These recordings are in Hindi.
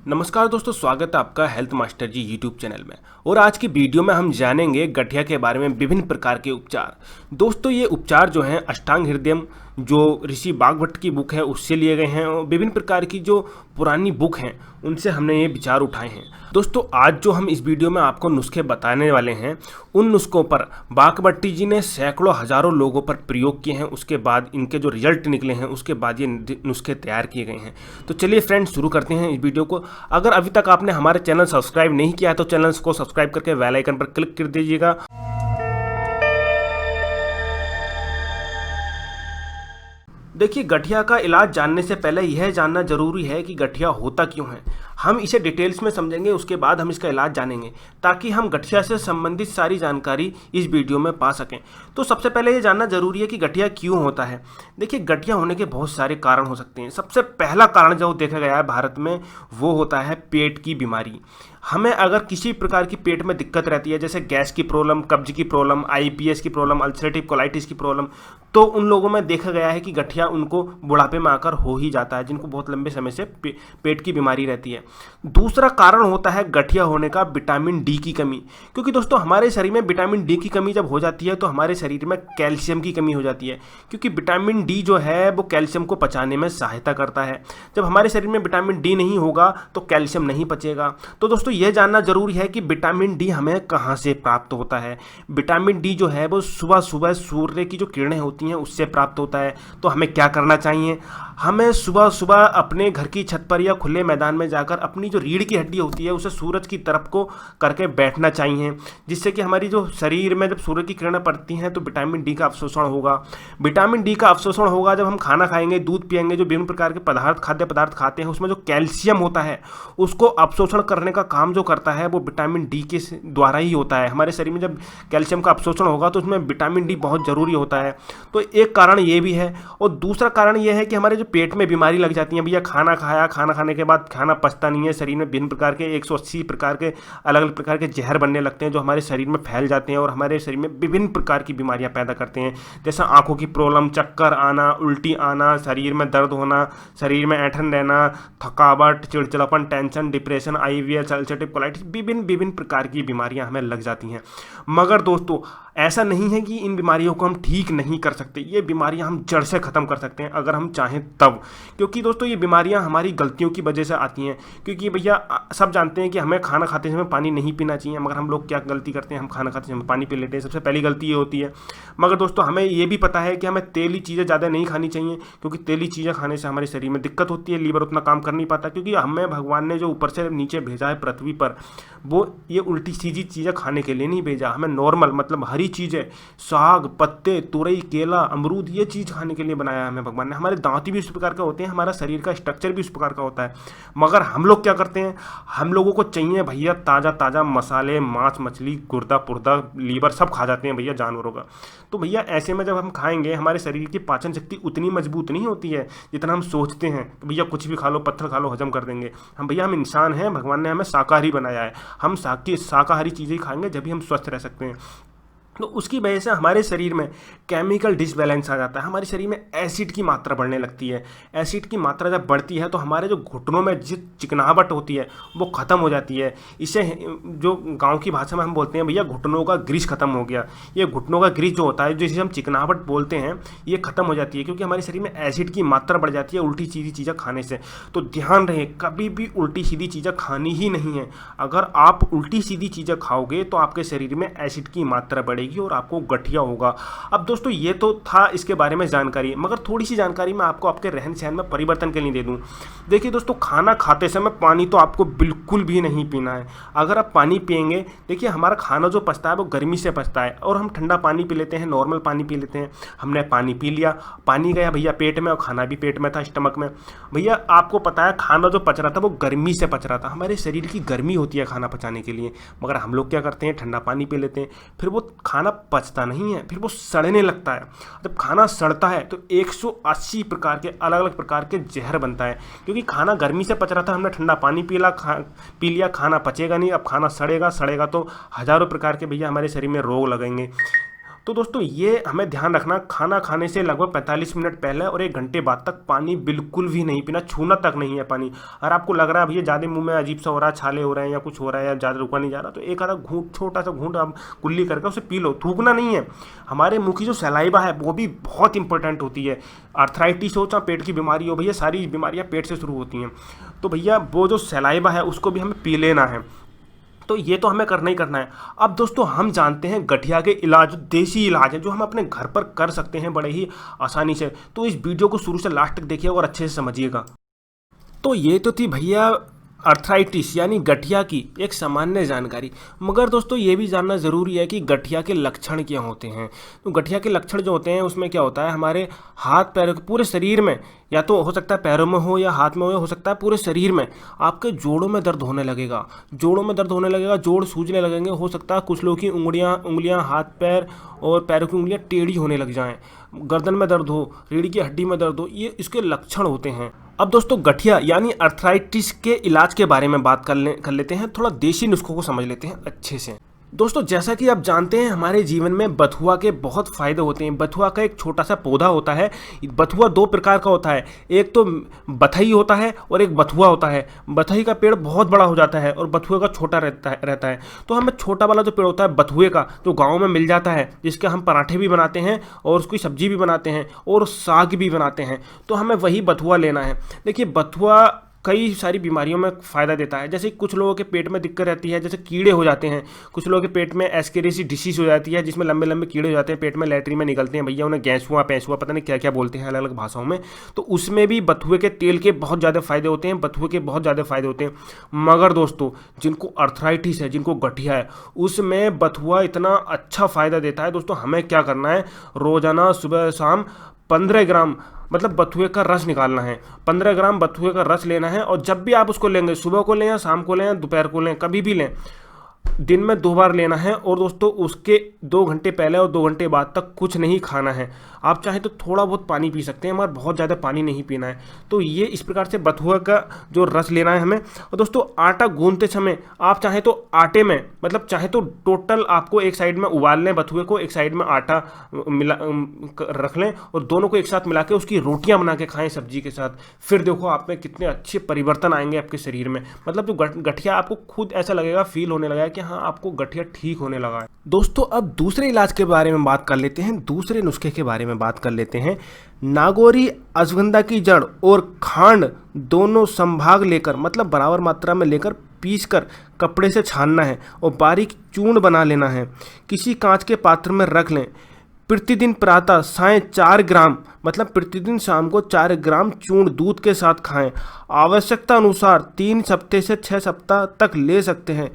नमस्कार दोस्तों, स्वागत है आपका हेल्थ मास्टर जी यूट्यूब चैनल में। और आज की वीडियो में हम जानेंगे गठिया के बारे में विभिन्न प्रकार के उपचार। दोस्तों ये उपचार जो हैं अष्टांग हृदयम जो ऋषि बागभट्ट की बुक है उससे लिए गए हैं और विभिन्न प्रकार की जो पुरानी बुक हैं उनसे हमने ये विचार उठाए हैं। दोस्तों आज जो हम इस वीडियो में आपको नुस्खे बताने वाले हैं उन नुस्खों पर बागभट्टी जी ने सैकड़ों हजारों लोगों पर प्रयोग किए हैं। उसके बाद इनके जो रिजल्ट निकले हैं उसके बाद ये नुस्खे तैयार किए गए हैं। तो चलिए फ्रेंड्स शुरू करते हैं इस वीडियो को। अगर अभी तक आपने हमारे चैनल सब्सक्राइब नहीं किया है तो चैनल को सब्सक्राइब करके बेल आइकन पर क्लिक कर दीजिएगा। देखिए, गठिया का इलाज जानने से पहले यह जानना जरूरी है कि गठिया होता क्यों है। हम इसे डिटेल्स में समझेंगे, उसके बाद हम इसका इलाज जानेंगे ताकि हम गठिया से संबंधित सारी जानकारी इस वीडियो में पा सकें। तो सबसे पहले ये जानना जरूरी है कि गठिया क्यों होता है। देखिए, गठिया होने के बहुत सारे कारण हो सकते हैं। सबसे पहला कारण जो देखा गया है भारत में वो होता है पेट की बीमारी। हमें अगर किसी प्रकार की पेट में दिक्कत रहती है, जैसे गैस की प्रॉब्लम, कब्ज की प्रॉब्लम, आईपीएस की प्रॉब्लम, अल्सरेटिव कोलाइटिस की प्रॉब्लम, तो उन लोगों में देखा गया है कि गठिया उनको बुढ़ापे में आकर हो ही जाता है, जिनको बहुत लंबे समय से पेट की बीमारी रहती है। दूसरा कारण होता है गठिया होने का विटामिन डी की कमी, क्योंकि दोस्तों हमारे शरीर में विटामिन डी की कमी जब हो जाती है तो हमारे शरीर में कैल्शियम की कमी हो जाती है, क्योंकि विटामिन डी जो है वो कैल्शियम को पचाने में सहायता करता है। जब हमारे शरीर में विटामिन डी नहीं होगा तो कैल्शियम नहीं पचेगा। तो दोस्तों यह जानना जरूरी है कि विटामिन डी हमें कहाँ से प्राप्त होता है। विटामिन डी जो है वो सुबह सुबह सूर्य की जो किरणें होती हैं उससे प्राप्त होता है। तो हमें क्या करना चाहिए? हमें सुबह सुबह अपने घर की छत पर या खुले मैदान में जाकर अपनी जो रीढ़ की हड्डी होती है उसे सूरज की तरफ को करके बैठना चाहिए, जिससे कि हमारी जो शरीर में जब सूर्य की किरणें पड़ती हैं तो विटामिन डी का अवशोषण होगा। विटामिन डी का अवशोषण होगा जब हम खाना खाएंगे, दूध पिएंगे, जो विभिन्न प्रकार के पदार्थ खाद्य पदार्थ खाते हैं उसमें जो कैल्शियम होता है उसको अवशोषण करने का काम जो करता है वो विटामिन डी के द्वारा ही होता है। हमारे शरीर में जब कैल्शियम का अवशोषण होगा तो उसमें विटामिन डी बहुत जरूरी होता है। तो एक कारण ये भी है। और दूसरा कारण ये है कि हमारे जो पेट में बीमारी लग जाती है, भैया खाना खाया, खाना खाने के बाद खाना पचता नहीं है, शरीर में विभिन्न प्रकार के 180 प्रकार के अलग अलग प्रकार के जहर बनने लगते हैं जो हमारे शरीर में फैल जाते हैं और हमारे शरीर में विभिन्न प्रकार की बीमारियां पैदा करते हैं, जैसे आंखों की प्रॉब्लम, चक्कर आना, उल्टी आना, शरीर में दर्द होना, शरीर में ऐंठन रहना, थकावट, चिड़चिड़ापन, tension, depression, IVS, ulcerative colitis, विभिन्न प्रकार की बीमारियां हमें लग जाती हैं। मगर दोस्तों ऐसा नहीं है कि इन बीमारियों को हम ठीक नहीं कर सकते। ये बीमारियां हम जड़ से ख़त्म कर सकते हैं अगर हम चाहें तब, क्योंकि दोस्तों ये बीमारियां हमारी गलतियों की वजह से आती हैं। क्योंकि भैया सब जानते हैं कि हमें खाना खाते समय पानी नहीं पीना चाहिए, मगर हम लोग क्या गलती करते हैं, हम खाना खाते समय पानी पी लेते हैं। सबसे पहली गलती ये होती है। मगर दोस्तों हमें ये भी पता है कि हमें तेली चीज़ें ज़्यादा नहीं खानी चाहिए, क्योंकि तेली चीज़ें खाने से हमारे शरीर में दिक्कत होती है, लीवर उतना काम कर नहीं पाता, क्योंकि हमें भगवान ने जो ऊपर से नीचे भेजा है पृथ्वी पर वो ये उल्टी सीधी चीज़ें खाने के लिए नहीं भेजा। हमें नॉर्मल मतलब हरी चीज़ें, साग, पत्ते, तुरई, केला, अमरूद, ये चीज़ खाने के लिए बनाया है हमें भगवान ने। हमारे दांत भी इस प्रकार का होते हैं, हमारा शरीर का स्ट्रक्चर भी इस प्रकार का होता है। मगर हम लोग क्या करते हैं, हम लोगों को चाहिए भैया ताज़ा ताज़ा मसाले, मांस, मछली, गुर्दा पुर्दा, लीवर सब खा जाते हैं भैया जानवरों का। तो भैया ऐसे में जब हम खाएंगे हमारे शरीर की पाचन शक्ति उतनी मजबूत नहीं होती है जितना हम सोचते हैं कि भैया कुछ भी खा लो, पत्थर खा लो, हजम कर देंगे। हम इंसान हैं, भगवान ने हमें शाकाहारी बनाया है। हम शाकाहारी चीज़ें खाएंगे जब भी हम स्वस्थ रह सकते हैं। तो उसकी वजह से हमारे शरीर में केमिकल डिसबैलेंस आ जाता है, हमारे शरीर में एसिड की मात्रा बढ़ने लगती है। एसिड की मात्रा जब बढ़ती है तो हमारे जो घुटनों में जिस चिकनाहट होती है वो ख़त्म हो जाती है। इसे जो गांव की भाषा में हम बोलते हैं भैया घुटनों का ग्रीस खत्म हो गया। ये घुटनों का ग्रीस जो होता है, जिसे हम चिकनाहट बोलते हैं, ये खत्म हो जाती है, क्योंकि हमारे शरीर में एसिड की मात्रा बढ़ जाती है उल्टी सीधी चीज़ें खाने से। तो ध्यान रहे, कभी भी उल्टी सीधी चीज़ें खानी ही नहीं है। अगर आप उल्टी सीधी चीज़ें खाओगे तो आपके शरीर में एसिड की मात्रा बढ़ेगी और आपको गठिया होगा। अब दोस्तों ये तो था इसके बारे में जानकारी, मगर थोड़ी सी जानकारी मैं आपको आपके रहन सहन में परिवर्तन के लिए दे दूं। देखिए दोस्तों, खाना खाते समय पानी तो आपको बिल्कुल भी नहीं पीना है। अगर आप पानी पिएंगे, देखिए हमारा खाना जो पचता है वो गर्मी से पचता है और हम ठंडा पानी पी लेते हैं, नॉर्मल पानी पी लेते हैं। हमने पानी पी लिया, पानी गया भैया पेट में और खाना भी पेट में था, स्टमक में। भैया आपको पता है खाना जो पच रहा था वो गर्मी से पच रहा था। हमारे शरीर की गर्मी होती है खाना पचाने के लिए, मगर हम लोग क्या करते हैं, ठंडा पानी पी लेते हैं, फिर वो खाना पचता नहीं है, फिर वो सड़ने लगता है। जब खाना सड़ता है तो 180 प्रकार के अलग अलग प्रकार के जहर बनता है, क्योंकि खाना गर्मी से पच रहा था, हमने ठंडा पानी पी लिया, खाना पचेगा नहीं। अब खाना सड़ेगा तो हजारों प्रकार के भैया हमारे शरीर में रोग लगेंगे। तो दोस्तों ये हमें ध्यान रखना, खाना खाने से लगभग 45 मिनट पहले और 1 घंटे बाद तक पानी बिल्कुल भी नहीं पीना, छूना तक नहीं है पानी। अगर आपको लग रहा है भैया ज़्यादा मुंह में अजीब सा हो रहा है, छाले हो रहे हैं या कुछ हो रहा है या ज़्यादा रुका नहीं जा रहा, तो एक आधा घूंट, छोटा सा घूंट आप कुल्ली करके उसे पी लो, थूकना नहीं है। हमारे मुंह की जो सलाइवा है वो भी बहुत इंपॉर्टेंट होती है। आर्थराइटिस हो चाहे पेट की बीमारी हो, भैया सारी बीमारियाँ पेट से शुरू होती हैं। तो भैया वो जो सलाइवा है उसको भी हमें पी लेना है। तो ये तो हमें करना ही करना है। अब दोस्तों हम जानते हैं गठिया के इलाज, देसी इलाज है जो हम अपने घर पर कर सकते हैं बड़े ही आसानी से। तो इस वीडियो को शुरू से लास्ट तक देखिएगा और अच्छे से समझिएगा। तो ये तो थी भैया अर्थराइटिस यानी गठिया की एक सामान्य जानकारी, मगर दोस्तों ये भी जानना ज़रूरी है कि गठिया के लक्षण क्या होते हैं। तो गठिया के लक्षण जो होते हैं उसमें क्या होता है, हमारे हाथ पैरों के पूरे शरीर में, या तो हो सकता है पैरों में हो या हाथ में हो सकता है पूरे शरीर में आपके जोड़ों में दर्द होने लगेगा, जोड़ों में दर्द होने लगेगा, जोड़ सूजने लगेंगे। हो सकता है कुछ लोगों की उंगलियां हाथ पैर और पैरों की उंगलियां टेढ़ी होने लग जाएं, गर्दन में दर्द हो, रीढ़ की हड्डी में दर्द हो, ये इसके लक्षण होते हैं। अब दोस्तों गठिया यानी अर्थराइटिस के इलाज के बारे में बात कर लेते हैं, थोड़ा देसी नुस्खों को समझ लेते हैं अच्छे से। दोस्तों जैसा कि आप जानते हैं हमारे जीवन में बथुआ के बहुत फ़ायदे होते हैं। बथुआ का एक छोटा सा पौधा होता है। बथुआ 2 प्रकार का होता है, एक तो बथई होता है और एक बथुआ होता है। बथई का पेड़ बहुत बड़ा हो जाता है और बथुए का छोटा रहता है। तो हमें छोटा वाला जो पेड़ होता है बथुए का, जो गाँव में मिल जाता है, जिसके हम पराठे भी बनाते हैं और उसकी सब्जी भी बनाते हैं और साग भी बनाते हैं, तो हमें वही बथुआ लेना है। देखिए बथुआ कई सारी बीमारियों में फ़ायदा देता है। जैसे कुछ लोगों के पेट में दिक्कत रहती है, जैसे कीड़े हो जाते हैं, कुछ लोगों के पेट में एस्केरेसी डिसीज हो जाती है, जिसमें लंबे लंबे कीड़े हो जाते हैं, पेट में लैट्रिन में निकलते हैं भैया, उन्हें गैस हुआ पैंस हुआ पता नहीं क्या क्या बोलते हैं अलग अलग भाषाओं में। तो उसमें भी बथुए के तेल के बहुत ज़्यादा फ़ायदे होते हैं, बथुए के बहुत ज़्यादा फ़ायदे होते हैं। मगर दोस्तों जिनको अर्थराइटिस है, जिनको गठिया है, उसमें बथुआ इतना अच्छा फ़ायदा देता है। दोस्तों हमें क्या करना है, रोज़ाना सुबह शाम 15 ग्राम मतलब बथुए का रस निकालना है। 15 ग्राम बथुए का रस लेना है और जब भी आप उसको लेंगे, सुबह को लें या शाम को लें या दोपहर को लें, कभी भी लें, दिन में 2 बार लेना है। और दोस्तों उसके 2 घंटे पहले और 2 घंटे बाद तक कुछ नहीं खाना है। आप चाहे तो थोड़ा बहुत पानी पी सकते हैं मगर बहुत ज़्यादा पानी नहीं पीना है। तो ये इस प्रकार से बथुआ का जो रस लेना है हमें। और दोस्तों आटा गूंदते समय आप चाहे तो आटे में, मतलब चाहे तो टोटल आपको एक साइड में उबाल लें बथुए को, एक साइड में आटा मिला रख लें और दोनों को एक साथ मिला के उसकी रोटियां बना के खाएं सब्जी के साथ। फिर देखो आप में कितने अच्छे परिवर्तन आएंगे आपके शरीर में। मतलब जो गठिया आपको खुद ऐसा लगेगा, फील होने लगा कि हाँ आपको गठिया ठीक होने लगा है। दोस्तों अब दूसरे इलाज के बारे में बात कर लेते हैं, दूसरे नुस्खे के बारे में बात कर लेते हैं। नागौरी अश्वगंधा की जड़ और खांड दोनों संभाग लेकर, मतलब बराबर मात्रा में लेकर पीसकर कपड़े से छानना है और बारीक चूर्ण बना लेना है। किसी कांच के पात्र में रख लें। प्रतिदिन प्रातः साय 4 ग्राम, मतलब प्रतिदिन शाम को 4 ग्राम चूर्ण दूध के साथ खाएं। आवश्यकता अनुसार 3 हफ्ते से 6 सप्ताह तक ले सकते हैं।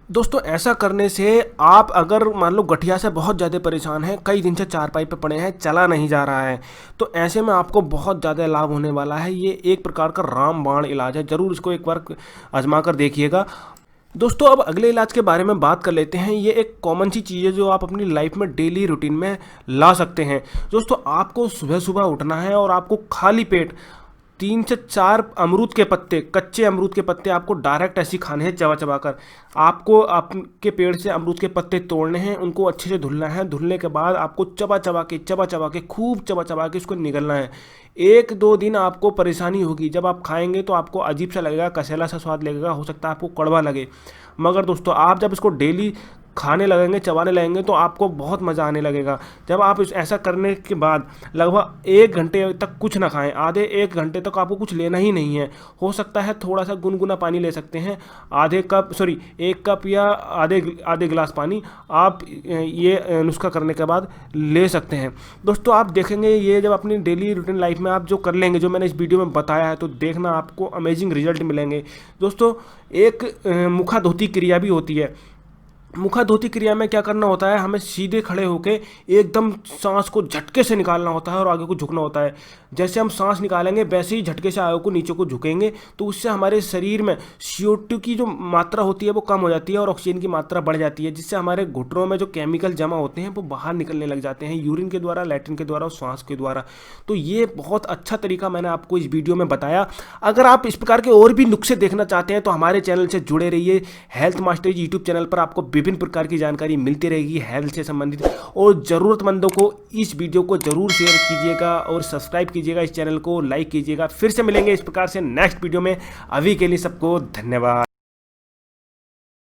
दोस्तों ऐसा करने से आप अगर मान लो गठिया से बहुत ज़्यादा परेशान हैं, कई दिन से चारपाई पे पड़े हैं, चला नहीं जा रहा है, तो ऐसे में आपको बहुत ज़्यादा लाभ होने वाला है। ये एक प्रकार का रामबाण इलाज है, ज़रूर इसको एक बार आजमा कर देखिएगा। दोस्तों अब अगले इलाज के बारे में बात कर लेते हैं। ये एक कॉमन सी चीज़ है जो आप अपनी लाइफ में डेली रूटीन में ला सकते हैं। दोस्तों आपको सुबह सुबह उठना है और आपको खाली पेट 3 से 4 अमरूद के पत्ते, कच्चे अमरूद के पत्ते आपको डायरेक्ट ऐसे खाने हैं चबा चबा कर। आपको आपके पेड़ से अमरूद के पत्ते तोड़ने हैं, उनको अच्छे से धुलना है। धुलने के बाद आपको चबा चबा के खूब चबा चबा के उसको निगलना है। 1-2 दिन आपको परेशानी होगी, जब आप खाएंगे तो आपको अजीब सा लगेगा, कसैला सा स्वाद लगेगा, हो सकता है आपको कड़वा लगे। मगर दोस्तों आप जब इसको डेली खाने लगेंगे, चबाने लगेंगे, तो आपको बहुत मज़ा आने लगेगा। जब आप ऐसा करने के बाद लगभग 1 घंटे तक कुछ ना खाएं, आधे 1 घंटे तक आपको कुछ लेना ही नहीं है। हो सकता है थोड़ा सा गुनगुना पानी ले सकते हैं, 1 कप या आधे गिलास पानी आप ये नुस्खा करने के बाद ले सकते हैं। दोस्तों आप देखेंगे ये जब अपनी डेली रूटीन लाइफ में आप जो कर लेंगे, जो मैंने इस वीडियो में बताया है, तो देखना आपको अमेजिंग रिजल्ट मिलेंगे। दोस्तों एक मुखा धोती क्रिया भी होती है। मुखा धोती क्रिया में क्या करना होता है, हमें सीधे खड़े होकर एकदम सांस को झटके से निकालना होता है और आगे को झुकना होता है। जैसे हम सांस निकालेंगे वैसे ही झटके से आगे को नीचे को झुकेंगे, तो उससे हमारे शरीर में CO2 की जो मात्रा होती है वो कम हो जाती है और ऑक्सीजन की मात्रा बढ़ जाती है, जिससे हमारे घुटनों में जो केमिकल जमा होते हैं वो बाहर निकलने लग जाते हैं, यूरिन के द्वारा, लैट्रिन के द्वारा और श्वास के द्वारा। तो ये बहुत अच्छा तरीका मैंने आपको इस वीडियो में बताया। अगर आप इस प्रकार के और भी नुस्खे देखना चाहते हैं तो हमारे चैनल से जुड़े रहिए। हेल्थ मास्टर्स यूट्यूब चैनल पर आपको विभिन्न प्रकार की जानकारी मिलती रहेगी हेल्थ से संबंधित। और ज़रूरतमंदों को इस वीडियो को ज़रूर शेयर कीजिएगा और सब्सक्राइब कीजिएगा, इस चैनल को लाइक कीजिएगा। फिर से मिलेंगे इस प्रकार से नेक्स्ट वीडियो में। अभी के लिए सबको धन्यवाद।